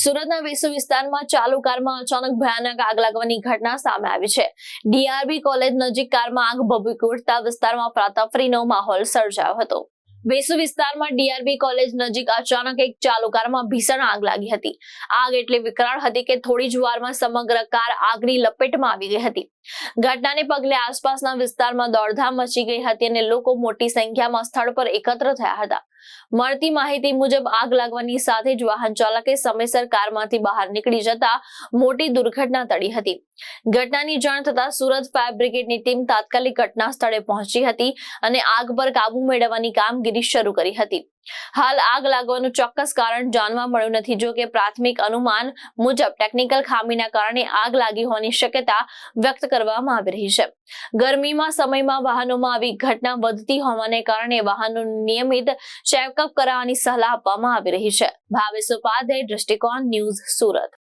સુરતના વેસુ વિસ્તારમાં ચાલુ કારમાં અચાનક ભયાનક આગ લાગવાની ઘટના સામે આવી છે। ડીઆરબી કોલેજ નજીક કારમાં આગ ભભૂકી ઉઠતા વિસ્તારમાં અફરાતફરીનો માહોલ સર્જાયો હતો। વેસુ વિસ્તારમાં ડીઆરબી કોલેજ નજીક અચાનક એક ચાલુ કારમાં ભીષણ આગ લાગી હતી। આગ એટલી વિકરાળ હતી કે થોડી જ વારમાં સમગ્ર કાર આગની લપેટમાં આવી ગઈ હતી। ઘટનાને પગલે આસપાસના વિસ્તારમાં દોડધામ મચી ગઈ હતી અને લોકો મોટી સંખ્યામાં સ્થળ પર એકત્ર થયા હતા। મળતી માહિતી મુજબ આગ લાગવાની સાથે જ વાહન ચાલકે સમયસર કારમાંથી બહાર નીકળી જતા મોટી દુર્ઘટના ટળી હતી। ઘટનાની જાણ થતા સુરત ફાયર બ્રિગેડની ટીમ તાત્કાલિક ઘટના સ્થળે પહોંચી હતી અને આગ પર કાબુ મેળવવાની કામગીરી શરૂ કરી હતી। હાલ આગ લાગવાનું ચોક્કસ કારણ જાણવા મળ્યું નથી, જો કે પ્રાથમિક અનુમાન મુજબ ટેકનિકલ ખામીના કારણે આગ લાગી હોવાની શક્યતા વ્યક્ત કરવામાં આવી રહી છે। ગરમીમાં સમયમાં વાહનોમાં આવી ઘટના વધતી હોવાને કારણે વાહનોનું નિયમિત ચેકઅપ કરાવવાની સલાહ આપવામાં આવી રહી છે। ભાવેશ ઉપાધ્યાય, દ્રષ્ટિકોણ ન્યૂઝ, સુરત।